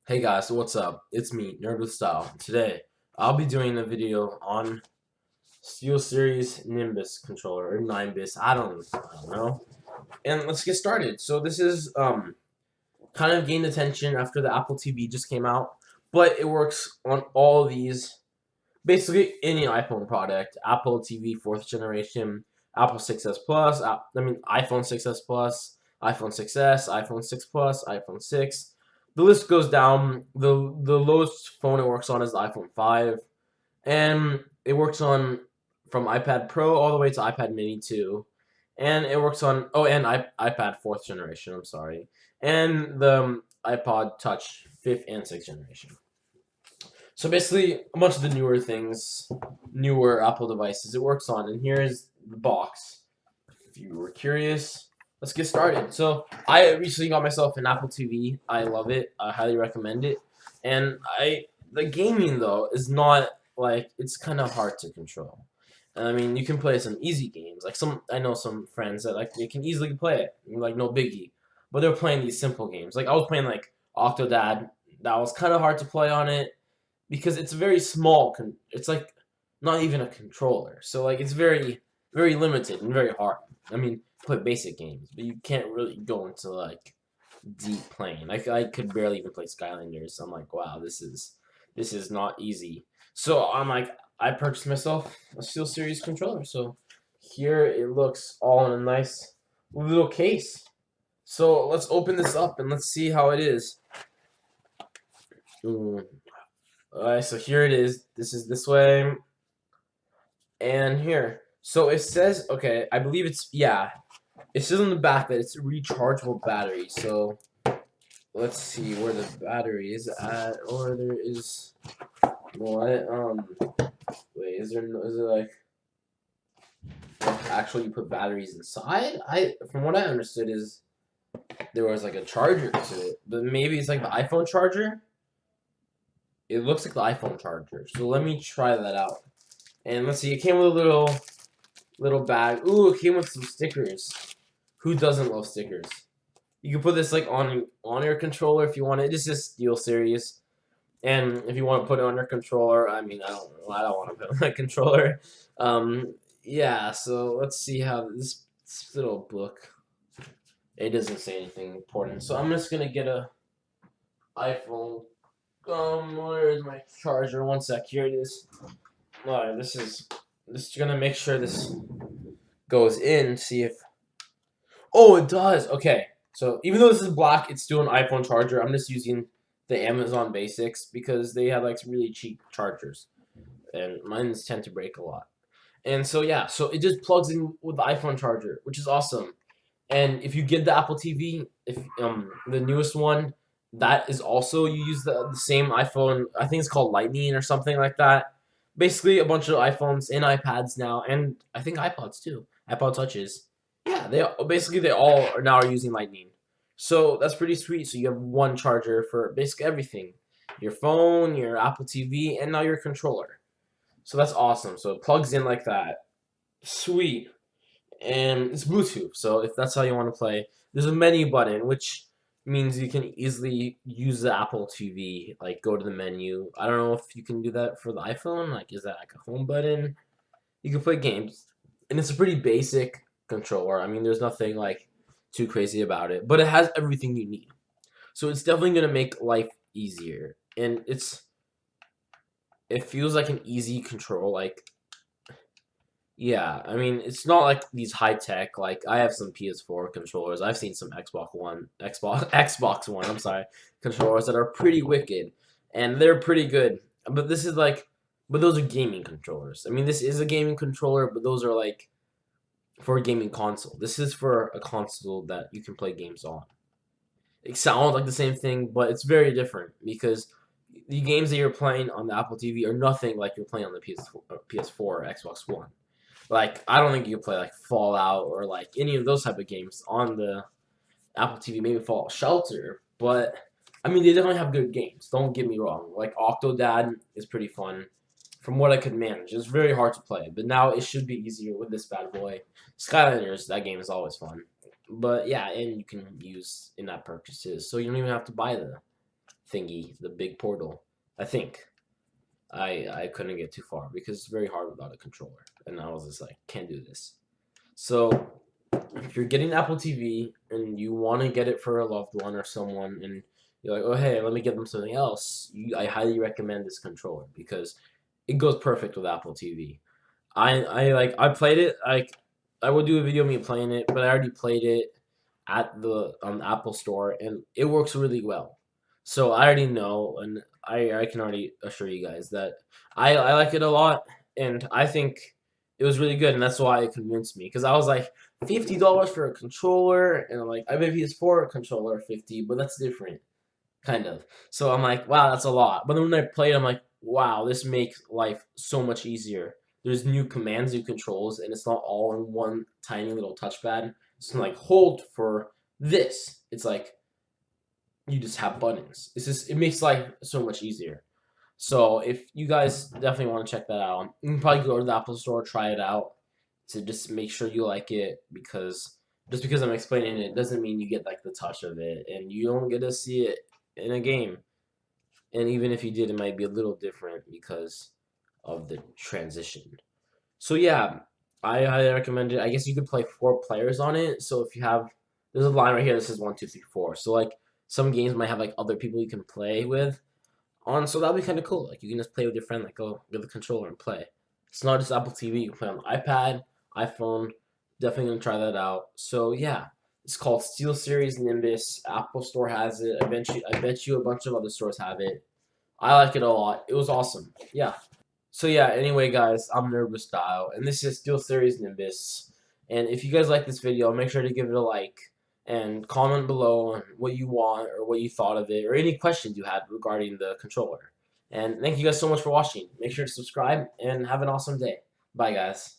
Hey guys, so what's up? It's me, Nerd with Style. Today, I'll be doing a video on SteelSeries NIMBUS controller, or NIMBUS, I don't know. And let's get started. So this is kind of gained attention after the Apple TV just came out, but it works on all these, basically any iPhone product, Apple TV 4th generation, Apple 6s Plus, iPhone 6s Plus, iPhone 6s, iPhone 6 Plus, iPhone 6. The list goes down. The lowest phone it works on is the iPhone 5, and it works on from iPad Pro all the way to iPad Mini 2, and it works on iPad 4th generation. I'm sorry, and the iPod Touch 5th and 6th generation. So basically, a bunch of the newer things, newer Apple devices it works on. And here's the box. If you were curious, let's get started. So I recently got myself an Apple TV. I love it. I highly recommend it. And the gaming though is not like it's kind of hard to control. I mean, you can play some easy games. Like I know some friends that like they can easily play it, like no biggie. But they're playing these simple games. Like I was playing like Octodad. That was kind of hard to play on it because it's very small. It's like not even a controller, so like it's very limited and very hard. I mean, play basic games, but you can't really go into like deep playing. I could barely even play Skylanders. I'm like, wow, this is not easy. So I'm like, I purchased myself a SteelSeries controller. So here it looks all in a nice little case. So let's open this up and let's see how it is. Alright, so here it is. This is this way. And here. So it says, okay, I believe it says on the back that it's a rechargeable battery. So let's see where the battery is at. Or there is what? Wait, is there like actually you put batteries inside? From what I understood is there was like a charger to it, but maybe it's like the iPhone charger. It looks like the iPhone charger. So let me try that out. And let's see, it came with a little bag. Ooh, it came with some stickers. Who doesn't love stickers? You can put this like on your controller if you want it. This is SteelSeries. And if you want to put it on your controller, I mean, I don't want to put it on my controller. Yeah, so let's see how this little book. It doesn't say anything important. So I'm just gonna get a iPhone. Where is my charger? One sec. Here it is. Alright, this is gonna make sure this goes in. See if. Oh, it does. Okay. So even though this is black, it's still an iPhone charger. I'm just using the Amazon Basics because they have like some really cheap chargers, and mines tend to break a lot. And so yeah, so it just plugs in with the iPhone charger, which is awesome. And if you get the Apple TV, if the newest one, that is also you use the same iPhone. I think it's called Lightning or something like that. Basically, a bunch of iPhones and iPads now, and I think iPods too, iPod touches. Yeah, they all are now using Lightning. So that's pretty sweet. So you have one charger for basically everything: your phone, your Apple TV, and now your controller. So that's awesome. So it plugs in like that. Sweet. And it's Bluetooth. So if that's how you want to play, there's a menu button, which means you can easily use the Apple TV. Like go to the menu. I don't know if you can do that for the iPhone. Like, is that like a home button? You can play games, and it's a pretty basic controller. I mean, there's nothing like too crazy about it, but it has everything you need. So it's definitely gonna make life easier, and it feels like an easy control. Like, yeah, I mean, it's not like these high tech. Like I have some PS4 controllers. I've seen some Xbox One. I'm sorry, controllers that are pretty wicked, and they're pretty good. But this is like, but those are gaming controllers. I mean, this is a gaming controller, but those are like for a gaming console. This is for a console that you can play games on. It sounds like the same thing, but it's very different because the games that you're playing on the Apple TV are nothing like you're playing on the PS4 or Xbox One. Like, I don't think you can play like Fallout or like any of those type of games on the Apple TV. Maybe Fallout Shelter, but I mean they definitely have good games. Don't get me wrong. Like Octodad is pretty fun. From what I could manage, it's very hard to play, but now it should be easier with this bad boy. Skylanders, that game is always fun. But yeah, and you can use in-app purchases, so you don't even have to buy the thingy, the big portal. I think. I couldn't get too far because it's very hard without a controller. And I was just like, can't do this. So if you're getting Apple TV and you want to get it for a loved one or someone, and you're like, oh hey, let me get them something else, I highly recommend this controller because it goes perfect with Apple TV. I played it, like I would do a video of me playing it, but I already played it at the Apple Store and it works really well. So I already know, and I can already assure you guys that I like it a lot, and I think it was really good, and that's why it convinced me because I was like $50 for a controller, and I'm like I bet PS4 controller 50, but that's different, kind of. So I'm like, wow, that's a lot. But then when I played, I'm like, wow, this makes life so much easier. There's new commands, new controls, and it's not all in one tiny little touchpad. It's like hold for this. It's like you just have buttons. It's just it makes life so much easier. So if you guys definitely want to check that out, you can probably go to the Apple Store, try it out to just make sure you like it because just because I'm explaining it doesn't mean you get like the touch of it and you don't get to see it in a game. And even if you did, it might be a little different because of the transition. So yeah, I highly recommend it. I guess you could play 4 players on it. So if you have, there's a line right here that says 1, 2, 3, 4. So like some games might have like other people you can play with on. So that'll be kind of cool. Like you can just play with your friend, like go with the controller and play. It's not just Apple TV. You can play on the iPad, iPhone. Definitely gonna try that out. So yeah, it's called SteelSeries Nimbus. Apple Store has it. I bet you a bunch of other stores have it. I like it a lot. It was awesome. Yeah. So yeah, anyway guys, I'm NIMBUS Style, and this is SteelSeries Nimbus. And if you guys like this video, make sure to give it a like and comment below on what you want or what you thought of it or any questions you had regarding the controller. And thank you guys so much for watching. Make sure to subscribe and have an awesome day. Bye guys.